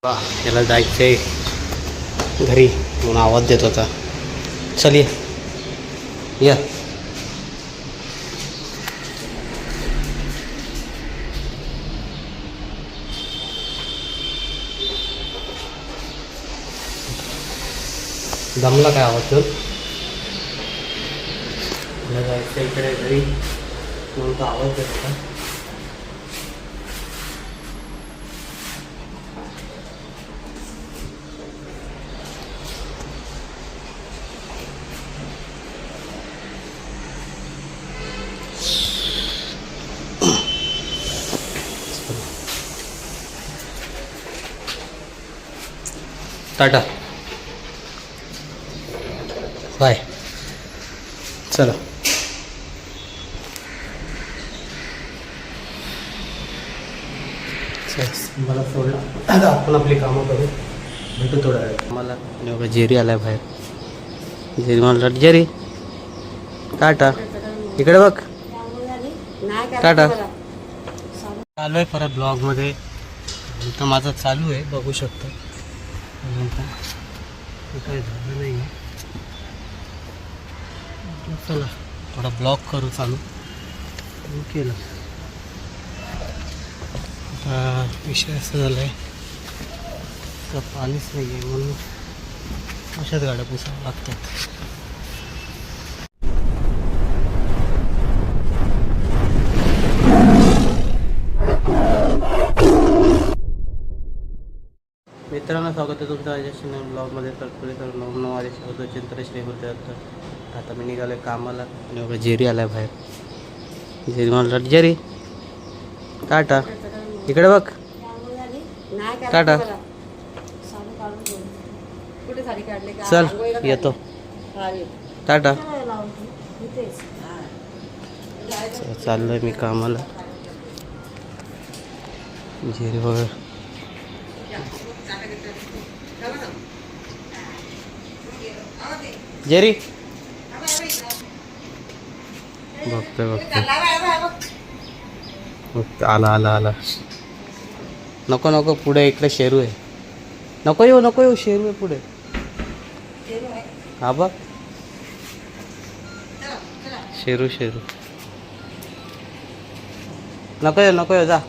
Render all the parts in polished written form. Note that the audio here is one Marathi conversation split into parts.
त्याला जायचंय घरी म्हणून आवाज देत होता. चल या. दमला काय आवाज चल. त्याला जायचं इकडे घरी म्हणून तो आवाज देत होता. Tata bye. चला मला सोडलं. आता आपण आपली कामं करू. भेटू थोड्या वेळ. मला एवढं जेरी आलाय बाहेर. जेरी मला जेरी टाटा इकडे बघ. टाटा. चालू आहे परत ब्लॉगमध्ये. तर माझं चालू आहे बघू शकतो. काय झालं नाही. चला थोडा ब्लॉग करू चालू केलं. आता विषय असं झाला आहे तर पाणीच नाही आहे म्हणून अशाच गाड्या पुसाव्या लागतात. मित्रांनो स्वागत आहे तुमचं माझ्या ब्लॉगमध्ये. तर माझे शोध चिंतनश्री होते. आता मी निघालो आहे कामाला आणि एवढं जेरी आलाय बाहेर. जेरी मला जेरी टाटा इकडे बघ. टाटा चल येतो. टाटा. चाललोय मी कामाला. जेरी बघा जेरी बघतोय आला आला आला. नको नको पुढे इकडे शेरू आहे. नको येऊ शेरू आहे पुढे. हा बघ शेरू नको येऊ जा.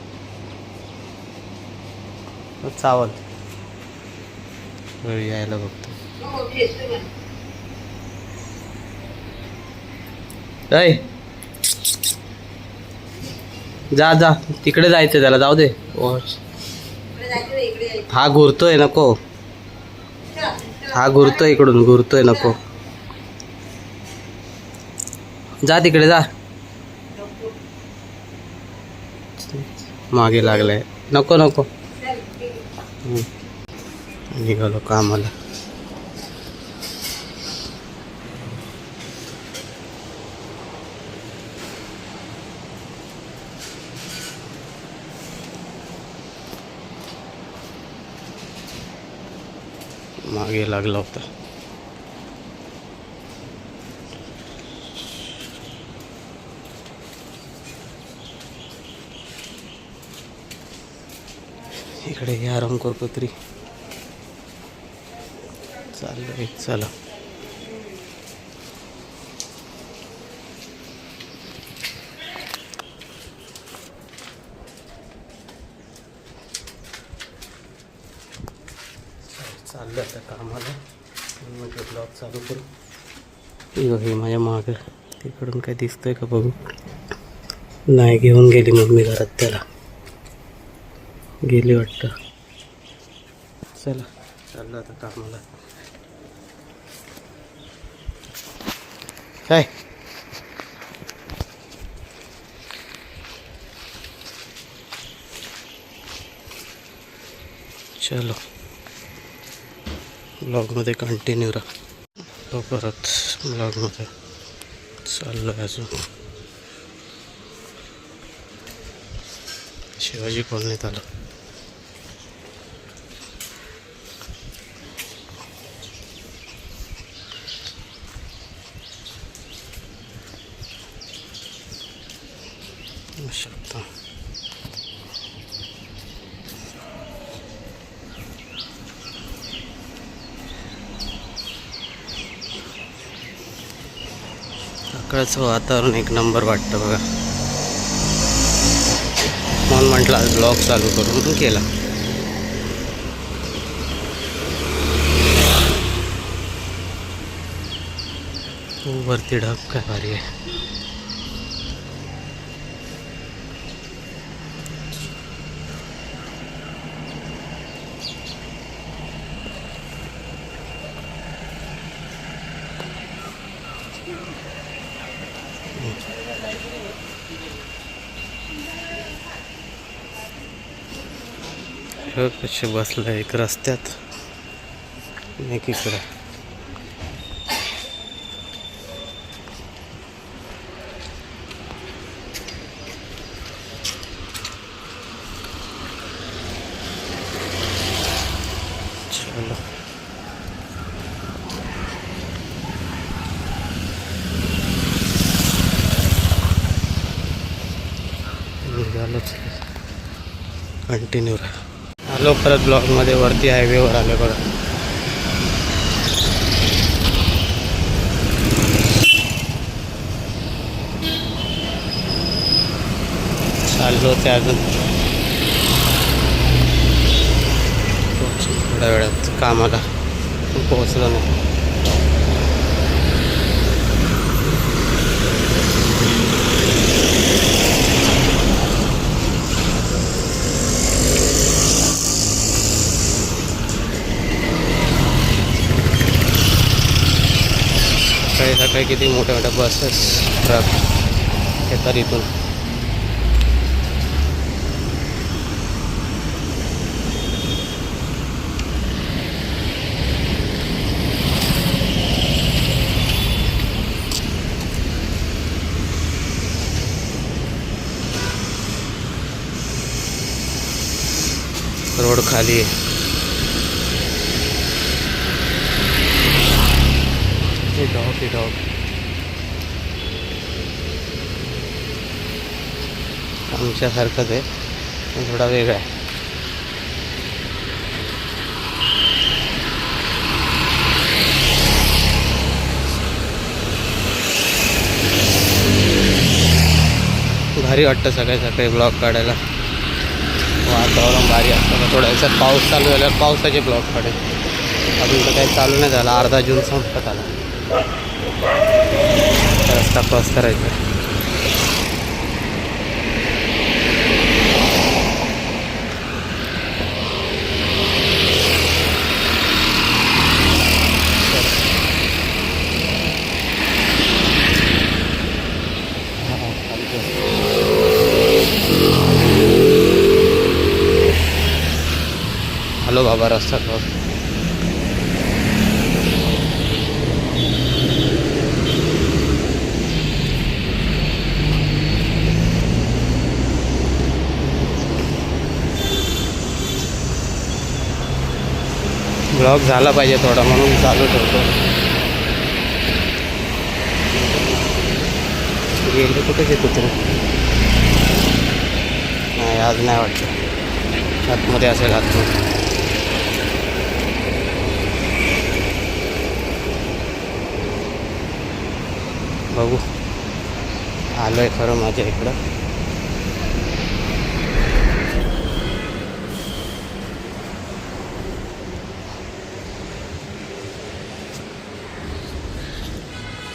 चावल यायला बघतो. जा जा तिकडे जायचं त्याला जाऊ दे. हा घुरतोय नको. हा घुरतोय इकडून घुरतोय नको. जा तिकडे जा. मागे लागलाय नको निघालो कामाला. मागे लागला होता. इकडे हे आराम करतो तरी चाललंय. चला चाललं आता कामाला. म्हणजे ब्लॉग चालू करू. हे माझ्या मागं तिकडून काय दिसतंय का बघू. नाही घेऊन गेली मम्मी घरात. त्याला गेली वाटतं. चला चाललं आता कामाला. काय चलो ब्लॉगमध्ये कंटिन्यू राहा. परत ब्लॉगमध्ये चाललो आहे अजून. शिवाजी कॉलनीत आलं. शकता सकाळचं वातावरण एक नंबर वाटतं बघा. म्हणून म्हटलं आज ब्लॉग चालू करून म्हणून केला. वरती ढग काय भारी आहे. कसे बसलं एक रस्त्यात एक इकडं. चलो निघालोच कंटिन्यू राहा. आलो परत ब्लॉकमध्ये. वरती हायवेवर आलो बघा. चाललो ते अजून थोड्या वेळात कामाला पोहोचलो नाही. सकाळी किती मोठ्या मोठ्या बसेस ट्रक येतात इथून. रोड खाली आहे. डॉग आमच्यासारखंच आहे पण थोडा वेगळा आहे. भारी वाटतं सकाळी सकाळी ब्लॉग काढायला. वातावरण भारी असतं. थोड्या दिवसात पाऊस चालू झाल्यावर पावसाचे ब्लॉग काढेल. अजून तर काही चालू नाही झाला. अर्धा जून संपत आला. रस्ता क्रॉस करायचा. हॅलो बाबा रस्ता क्रॉस. ब्लॉग झाला पाहिजे थोडा म्हणून चालू ठेवतो. गेले कुठे येत होते. नाही आज नाही वाटतं. आतमध्ये असेल आतमध्ये. बघू. आलो आहे खरं माझ्या इकडं.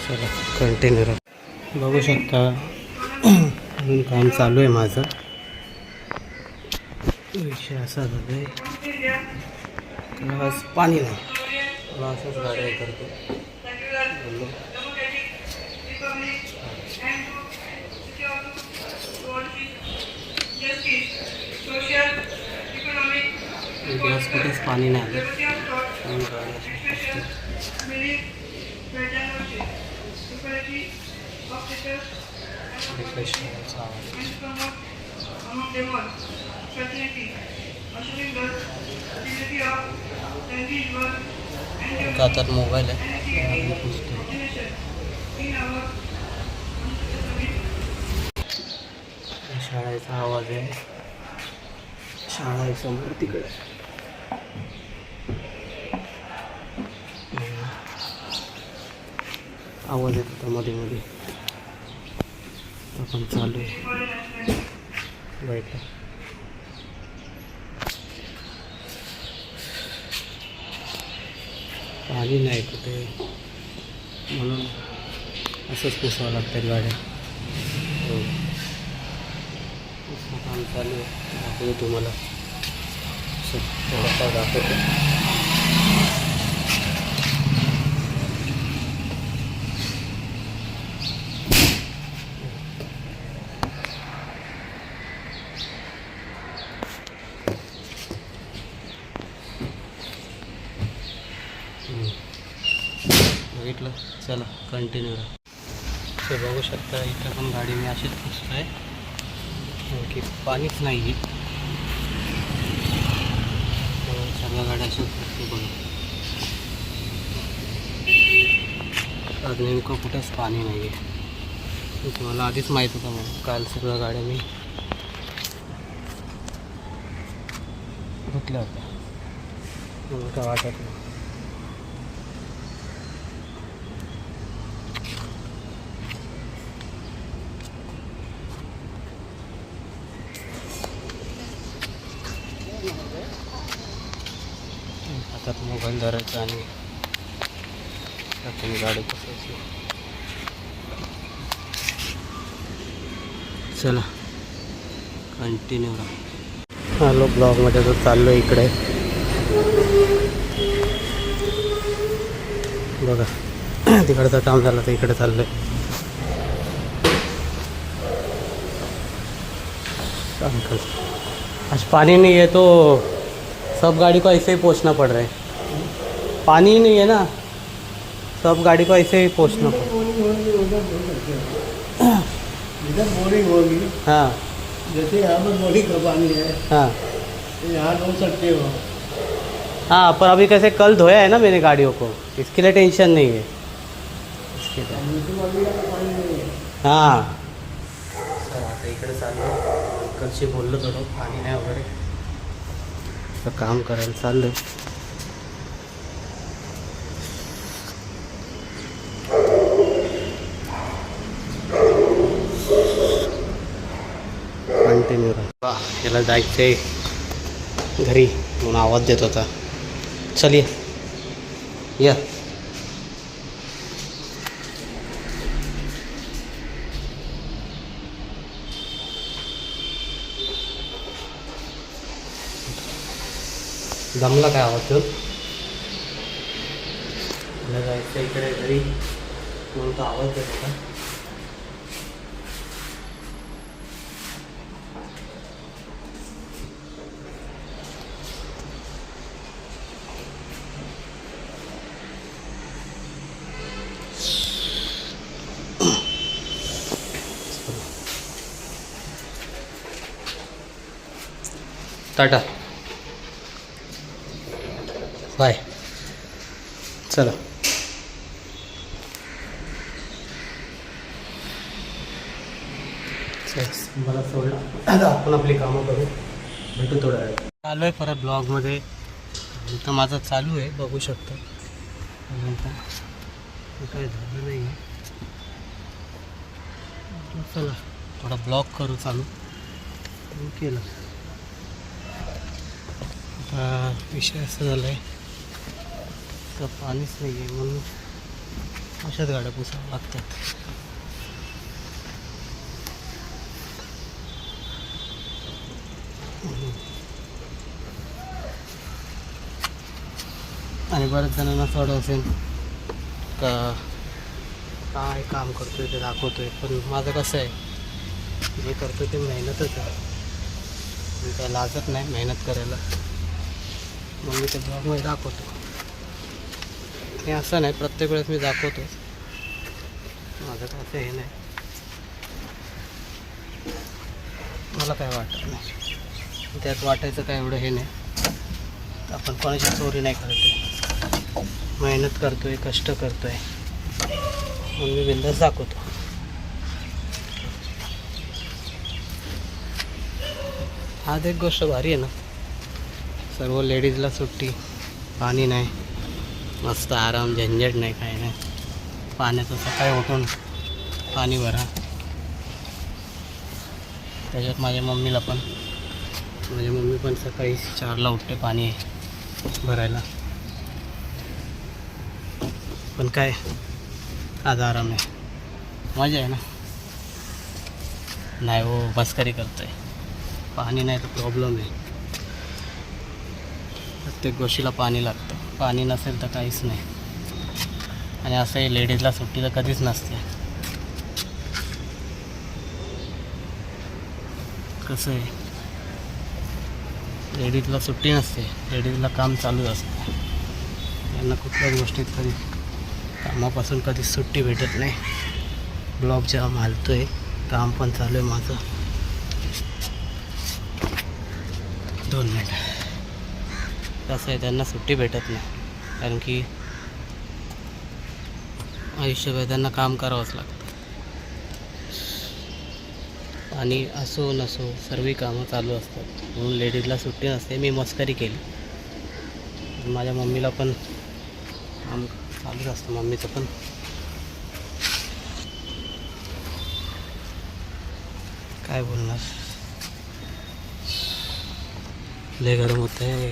चला कंटिन्यू राहा. बघू शकता अजून काम चालू आहे माझं. विषय असा झाला आहे पाणी नाही. मला असंच गाड्या करतो. गॅस कुठेच पाणी नाही आलं. हातात मोबाईल आहे. शाळेचा आवाज आहे. शाळा आहे समोर तिकडे. आवाज येत होता मध्ये मध्ये. आपण चालू आहे बैठक. पाणी नाही कुठे म्हणून असंच पुसावं लागतात गाड्या. हो काम चालू आहे. दाखवतो तुम्हाला थोडासा दाखवतो. बघितलं. चला कंटिन्यू राहा. ते बघू शकता इथं पण गाडी मी अशीच पुसतो आहे की पाणीच नाही आहे. सगळ्या गाड्या अशीच पुसतो बघा. आज नेमकं कुठंच पाणी नाही आहे. तुम्हाला आधीच माहीत होतं म्हणून काल सगळ्या गाड्या मी धुतल्या होत्या. म्हणून काय वाटत नाही. हातात मोबाईल धरायचा आणि त्यातून गाडी पुसायची. चला कंटिन्यू राहा. हॅलो ब्लॉगमध्ये तो चाललो इकडे बघा. तिकडचं काम झालं तर इकडे चाललो आहे. आज पानी नहीं है तो सब गाड़ी को ऐसे ही पोंछना पड़ रहा है. पानी ही नहीं है ना, सब गाड़ी को ऐसे ही पोंछना पड़ रहा है. इधर बोरिंग होगी. हाँ जैसे यहाँ पर बोरिंग का पानी है. हाँ तो यहाँ धो सकते हो. हाँ पर अभी कैसे कल धोया है ना मैंने गाड़ियों को, इसके लिए टेंशन नहीं है. इसके लिए हाँ तर आता इकडे चाललो. कशी बोललो थोडं पाणी नाही वगैरे तर काम करायला चाललं. कंटिन्यू राहा. याला जायचं आहे घरी म्हणून आवाज देत होता. चलिए या. दमला काय आवाज देऊन. याला जायचं इकडे घरी म्हणून तो आवाज देत होता. Tata bye. चला मला सोडलं. आता आपण आपली कामं करू. भेटू थोड्या वेळ. आलो आहे परत ब्लॉगमध्ये. इथं माझं चालू आहे बघू शकता. काय झालं नाही आहे. चला थोडा ब्लॉग करू चालू केलं. विषय असं झाला आहे तर पाणीच नाही आहे म्हणून अशाच गाड्या पुसाव्या लागतात. आणि बऱ्याच जणांना असं वाटत असेल का काय काम करतो आहे ते दाखवतो आहे. पण माझं कसं आहे जे करतो ते मेहनतच आहे. मी काय लाजत नाही मेहनत करायला. मग मी ते ब्लॉगमध्ये दाखवतो. हे असं नाही प्रत्येक वेळेस मी दाखवतो. माझं काय असं हे नाही. मला काय वाटत नाही. त्यात वाटायचं काय एवढं हे नाही. आपण कोणाची चोरी नाही करत आहे. मेहनत करतो आहे कष्ट करतो आहे म्हणून मी बिंदास दाखवतो. आज एक गोष्ट भारी आहे ना. सर्व लेडीजला सुट्टी. पाणी नाही. मस्त आराम झंझट नाही काय नाही. पाण्याचं सकाळी उठून पाणी भरा त्याच्यात माझ्या मम्मीला पण, माझी मम्मी पण सकाळी 4ला उठते पाणी भरायला. पण काय आज आराम आहे, मजा आहे ना. नाही हो, मस्करी करतोय. पाणी नाही तर प्रॉब्लेम आहे. प्रत्येक गोष्टीला पाणी लागतं, पाणी नसेल तर काहीच नाही. आणि असंही लेडीजला सुट्टी तर कधीच नसते. कसं आहे, लेडीजला सुट्टी नसते, लेडीजला काम चालूच असतं. त्यांना कुठल्याच गोष्टीत कधी कामापासून कधीच सुट्टी भेटत नाही. ब्लॉग जाम हालतो आहे, काम पण चालू आहे माझं. 2 मिनिट. कसं आहे, त्यांना सुट्टी भेटत नाही कारण की आयुष्यभर त्यांना काम करावंच लागतं. आणि असो नसो सर्व कामं चालू असतात, म्हणून लेडीजला सुट्टी नसते. मी मस्करी केली. माझ्या मम्मीला पण काम चालूच असतं, मम्मीचं पण. काय बोलणार, लय गरम होतं आहे.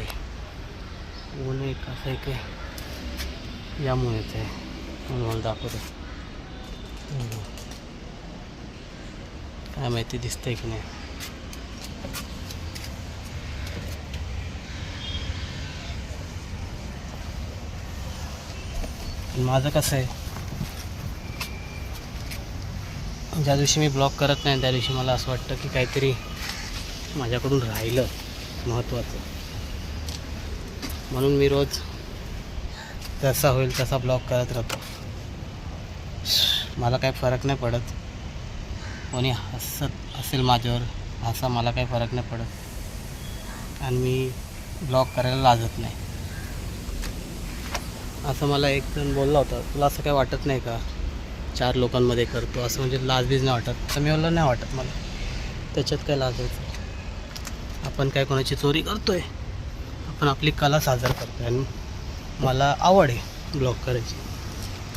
ऊन आहे कसं आहे काय यामुळे येतं आहे, म्हणून मला दाखवतो. काय माहिती दिसतंय की नाही. माझं कसं आहे, ज्या दिवशी मी ब्लॉग करत नाही त्या दिवशी मला असं वाटतं की काहीतरी माझ्याकडून राहिलं महत्त्वाचं. म्हणून मी रोज जसा होईल तसा ब्लॉग करत राहतो. मला काही फरक नाही पडत, कोणी हसत असेल माझ्यावर असा मला काही फरक नाही पडत. आणि मी ब्लॉग करायला लाजत नाही. असं मला एक जण बोलला होता, तुला असं काही वाटत नाही का 4 लोकांमध्ये करतो असं, म्हणजे लाजबीज नाही वाटत. तर मी बोललो नाही वाटत मला, त्याच्यात काय लाजायचं. आपण काय कोणाची चोरी करतो आहे, आपण आपली कला सादर करतो आहे. आणि मला आवड आहे ब्लॉग करायची.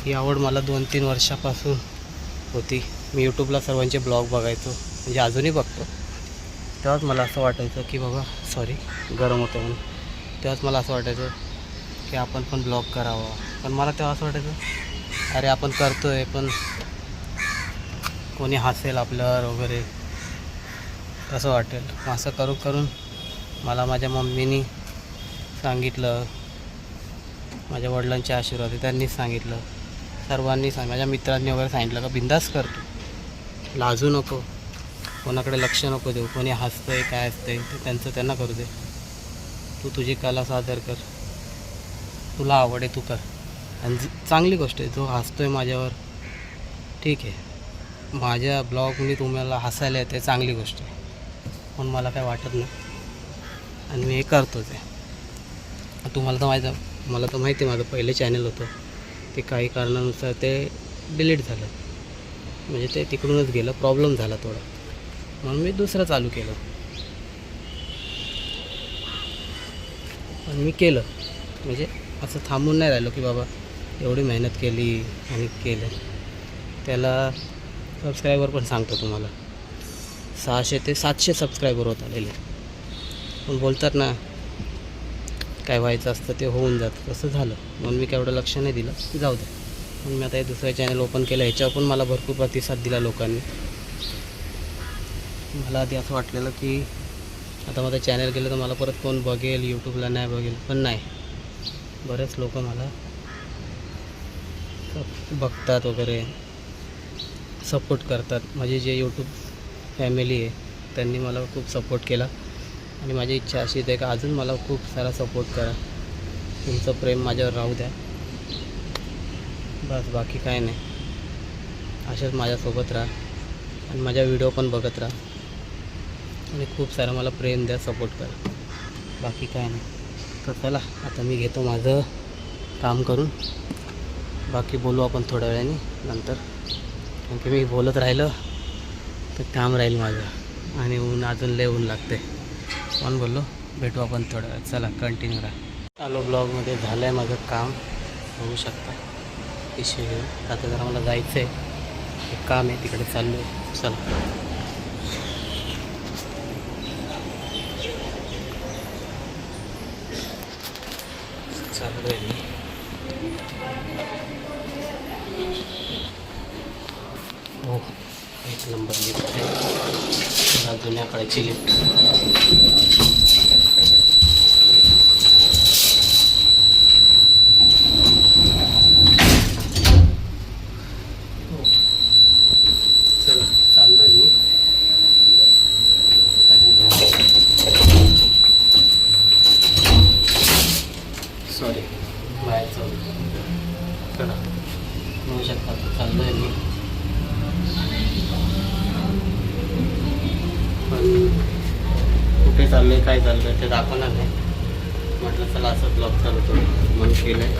ही आवड मला 2-3 वर्षापासून होती. मी यूट्यूबला सर्वांचे ब्लॉग बघायचो, म्हणजे अजूनही बघतो. तेव्हाच मला असं वाटायचं की बाबा सॉरी गरम होतं म्हणून. तेव्हाच मला असं वाटायचं की आपण पण ब्लॉग करावा. पण मला तेव्हा असं वाटायचं अरे आपण करतो आहे पण कोणी हसेल आपल्यावर वगैरे कसं वाटेल. असं करून मला माझ्या मम्मीनी सांगितलं, माझ्या वडिलांचे आशीर्वाद त्यांनीच सांगितलं, सर्वांनी माझ्या मित्रांनी वगैरे सांगितलं का बिंदास करतो, लाजू नको, कोणाकडे लक्ष नको देऊ. कोणी हसतं आहे काय असतं आहे ते त्यांचं त्यांना करू दे, तू तुझी कला सादर कर, तुला आवड आहे तू कर. आणि चांगली गोष्ट आहे, जो हसतो आहे माझ्यावर ठीक आहे, माझ्या ब्लॉगनी तुम्हाला हसायला येते चांगली गोष्ट आहे, म्हणून मला काय वाटत नाही. आणि मी हे करतोच आहे. तुम्हाला तर मला तर माहिती आहे, माझं पहिलं चॅनल होतं ते काही कारणानुसार ते डिलीट झालं, म्हणजे ते तिकडूनच गेलं, प्रॉब्लेम झाला थोडा, म्हणून मी दुसरं चालू केलं. पण मी केलं म्हणजे असं थांबून नाही राहिलो की बाबा एवढी मेहनत केली आणि केलं. त्याला सबस्क्रायबर पण सांगतो तुम्हाला 600 ते 700 सबस्क्रायबर होत आलेले. पण बोलतात ना काय व्हायचं असतं ते होऊन जातं, तसं झालं. म्हणून मी काय एवढं लक्ष नाही दिलं, जाऊ दे. म्हणून मी आता हे दुसरं चॅनल ओपन केलं. ह्याच्यावर पण मला भरपूर प्रतिसाद दिला लोकांनी. मला आधी असं वाटलेलं की आता माझं चॅनल केलं तर मला परत कोण बघेल, यूट्यूबला नाही बघेल. पण नाही, बरेच लोक मला बघतात वगैरे, सपोर्ट करतात. माझी जे यूट्यूब फॅमिली आहे त्यांनी मला खूप सपोर्ट केला. आणि माझी इच्छा अशी आहे का अजून मला खूप सारा सपोर्ट करा, तुमचं प्रेम माझ्यावर राहू द्या, बस बाकी काय नाही. अशाच माझ्यासोबत राहा आणि माझ्या व्हिडिओ पण बघत राहा आणि खूप सारं मला प्रेम द्या, सपोर्ट करा, बाकी काय नाही. तर चला आता मी घेतो माझं काम करून, बाकी बोलू आपण थोड्या वेळाने नंतर. कारण की मी बोलत राहिलं तर काम राहील माझं आणि ऊन अजून लय ऊन लागते. पण बोललो भेटू आपण थोड्या वेळ. चला कंटिन्यू राहा. आलो ब्लॉगमध्ये. झालं आहे माझं काम, बघू शकता पिशवी घेऊन. आता जरा मला जायचं आहे, एक काम आहे तिकडे चाललो आहे. चला चालू आहे. हो, एक नंबर लिफ्ट आहे, जुन्या काळाची लिफ्ट. चला चाललोय मी. सॉरी, बाहेर चालू. चला म्हणू शकता, चाललोय मी. पण कुठे चाललंय काय चाललंय ते दाखवणार नाही. म्हटलं चला असं ब्लॉग चालू करू म्हणून केलं आहे.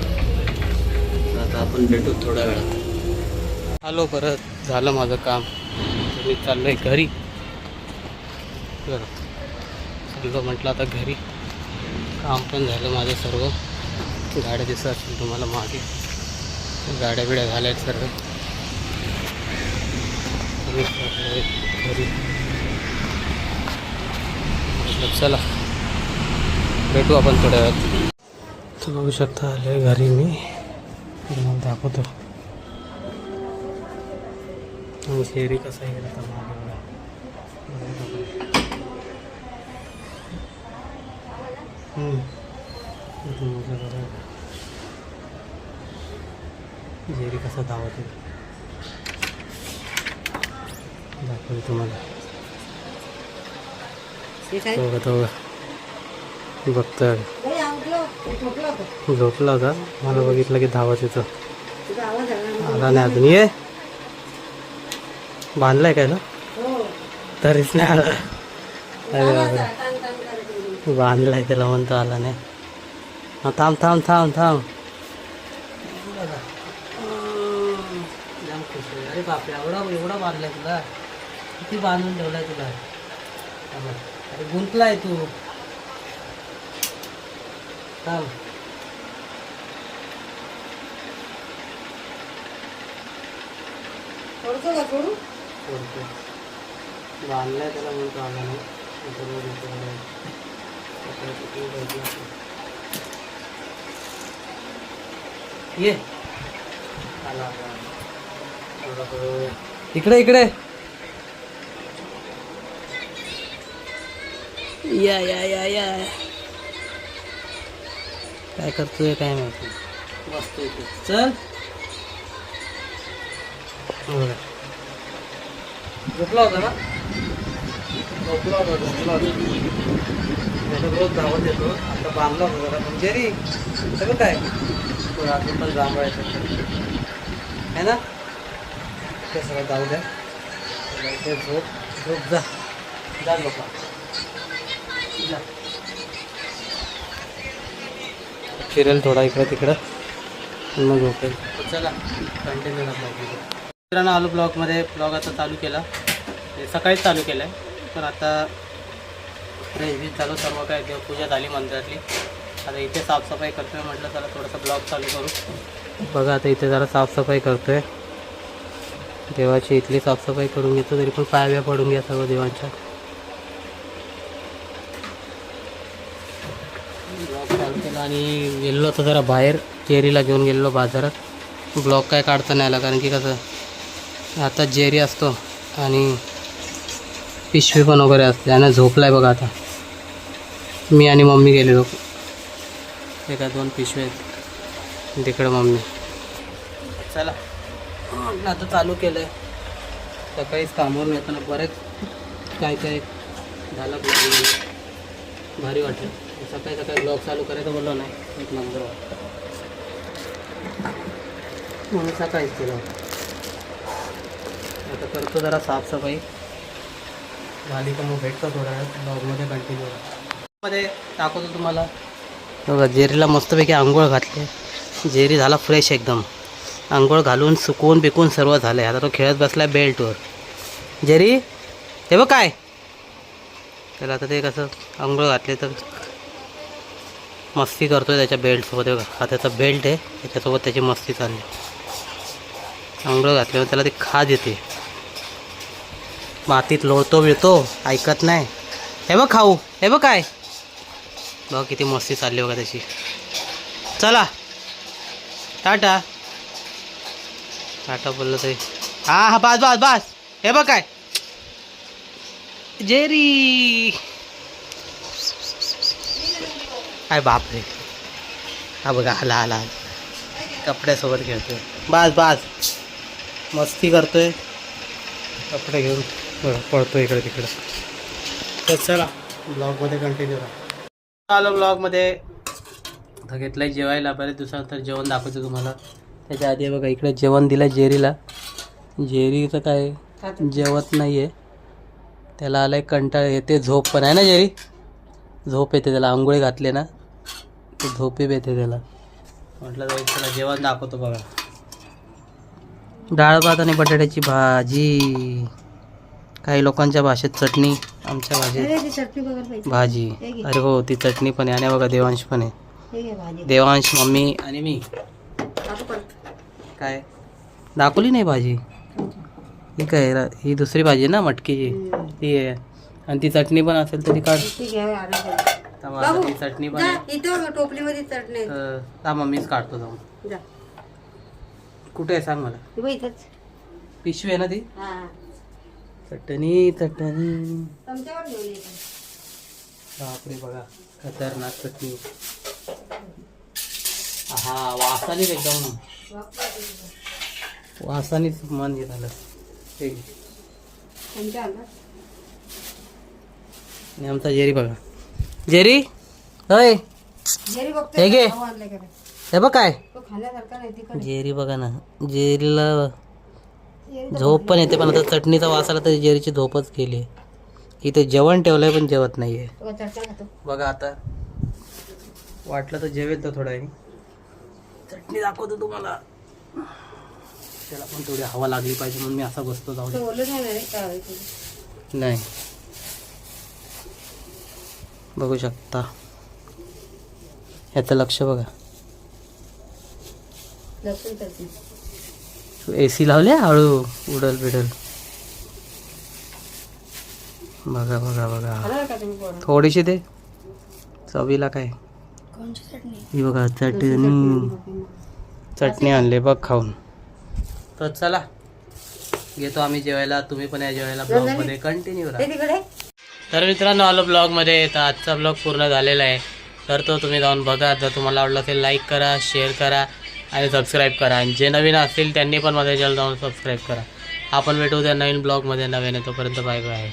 तर आता आपण भेटू थोड्या वेळात. आलो परत, झालं माझं काम. तर मी चाललो आहे घरी. चाललो म्हटलं आता घरी. काम पण झालं माझं सर्व. गाड्या दिसत असतील तुम्हाला मागे, गाड्या बिड्या झाल्या आहेत सर्व. घरी चला भेटू आपण थोड्या वेळात. तर बघू शकता आले घरी मी. तुम्हाला दाखवतो शेरी कसा आहे गेला तर मागे जेरी कसा धावत दाखवतो तुम्हाला. बघतोय झोपला होता, मला बघितलं की धावत येतो. आला नाही अजून. ये बांधलाय काय ना, तरीच नाही आला. अरे बाबा, बांधलाय त्याला म्हणतो आला नाही. हा थांब थांब थांब थांब. अरे बापरे, एवढा बांधलाय तुला? किती बांधून ठेवलाय तुला? अरे गुंतलाय तू. थांब. सोडतो बांधलाय त्याला म्हणतो आला नाही. ये आला. इकडे इकडे या या या या. काय करतोय काय माहिती. बसतोय तू. चल. झोपला होता ना? झोपला होता. रोज धावत येतो. आता बांधला होता जरा पण जेरी सगळं काय अजून पण जांभळायचं आहे ना. ते सगळं जाऊ द्या. ते झोप जा जा लोक जा. फिरेल थोडा इकडं तिकडं मग झोपेल. चला कंटिन्यू ना ब्लॉग. मित्रांनो आलो ब्लॉगमध्ये. ब्लॉग आता चालू केला, सकाळीच चालू केला आहे. पण आता फ्रेश चालू सर्व काय देवपूजा झाली मंदिरातली. आता इथे साफसफाई करतो आहे. म्हटलं चला थोडासा ब्लॉग चालू करू. बघा आता इथे जरा साफसफाई करतो आहे. देवाची इथली साफसफाई करून घेतो. तरी पण पाया पडून घ्या सर्व देवांच्या. ब्लॉग चालू केला आणि गेलो होतो जरा बाहेर. जेरीला घेऊन गेलेलो बाजारात. ब्लॉग काय काढता नाही आला कारण की कसं आता जेरी असतो आणि पिशवी पण वगैरे असते. आणि झोपलाय बघा आता. मी आणि मम्मी गेलेलो. एका 2 पिशव्या आहेत तिकडं मम्मी. चला आता चालू केलं आहे. सकाळीच कामावरून येताना बरेच काय काय झालं. भारी वाटलं. सकाळी सकाळी ब्लॉग चालू करायचं बोललो नाही. एक नंबर म्हणून सकाळीच केलं. आता करतो जरा साफसफाई झाली का मग भेटतो थोड्या वेळात ब्लॉगमध्ये कंटिन्यू. मध्ये दाखवतो तुम्हाला. बघा जेरीला मस्तपैकी आंघोळ घातली. जेरी झाला फ्रेश एकदम. आंघोळ घालून सुकवून बिकून सर्व झालं आहे. आता तो खेळत बसला आहे बेल्टवर. जेरी हे बघ काय त्याला आता ते कसं आंघोळ घातले तर मस्ती करतोय त्याच्या बेल्टसोबत. बघा हा त्याचा बेल्ट आहे, त्याच्यासोबत त्याची मस्ती चालली. आंघोळ घातल्यावर त्याला ती खाज येते. मातीत लोळतो बिळतो, ऐकत नाही. हे बघ खाऊ, हे बघ काय बघ किती मस्ती चालली बघा त्याची. चला टाटा टाटा बोललं तरी हा बस बस बस. हे बघ काय जेरी. काय बापरे. हा बघा आला आला कपड्यासोबत खेळतोय. बस बस मस्ती करतोय कपडे घेऊन पळतोय इकडे तिकडे. तर चला ब्लॉगमध्ये कंटिन्यू राहा. आलो ब्लॉगमध्ये. आता घेतलंय जेवायला. बरेच दिवसानंतर जेवण दाखवतो तुम्हाला. त्याच्या आधी बघा इकडे जेवण दिलं जेरीला. जेरीचं काय जेवत नाही आहे. त्याला आलाय कंटाळ येते. झोप पण आहे ना जेरी. झोप येते त्याला. आंघोळी घातले ना ते झोपी येते त्याला. म्हटलं जाईल त्याला जेवण दाखवतो. बघा डाळ भात आणि बटाट्याची भाजी. काही लोकांच्या भाषेत चटणी, आमच्या भाषेत भाजी. अरे हो ती चटणी पण आहे. आणि बघा देवांश पण आहे. देवांश मम्मी आणि मी. काय दाखवली नाही भाजी. ही काय ही दुसरी भाजी आहे ना मटकीची ती आहे. आणि ती चटणी पण असेल तरी काढ. ती चटणी पण टोपलीमध्ये चटणी मम्मीच काढतो जाऊन. कुठे आहे सांग मला. पिशवी आहे ना ती. चटणी चटणी बापरे बघा खतरनाक चटणी. हा वासानीच एकदम वासानीच मन हे झालं. आणि आमचा जेरी बघा. जेरी होय हे घे. हे बघ काय जेरी बघा ना. जेरीला झोप पण येते पण आता चटणीचा वास आला तर जेरीची झोपच गेली. इथे जेवण ठेवलंय पण जेवत नाहीये. बघा आता वाटलं तर जेवेल तर थोडा. चटणी दाखवतो तुम्हाला. त्याला पण थोडी हवा लागली पाहिजे म्हणून मी असा बसतो. जाऊ नाही बघू शकता. ह्याचं लक्ष बघा. AC लावले हळू उडल बिडल. बघा बघा बघा थोडीशी दे चवीला. काय ही बघा चटणी. चटणी आणले बघ खाऊन. तर चला घेतो आम्ही जेवायला. तुम्ही पण या जेवायला. ब्लॉगमध्ये कंटिन्यू राहा. तर मित्रांनो आलो ब्लॉगमध्ये. तर आजचा ब्लॉग पूर्ण झालेला आहे. तर तो तुम्ही जाऊन बघा. जर तुम्हाला आवडलं असेल लाईक करा, शेअर करा आणि सबस्क्राईब करा. आणि जे नवीन असतील त्यांनी पण माझ्या चॅनल जाऊन सबस्क्राईब करा. आपण भेटू त्या नवीन ब्लॉगमध्ये नवीन. तोपर्यंत बाय बाय.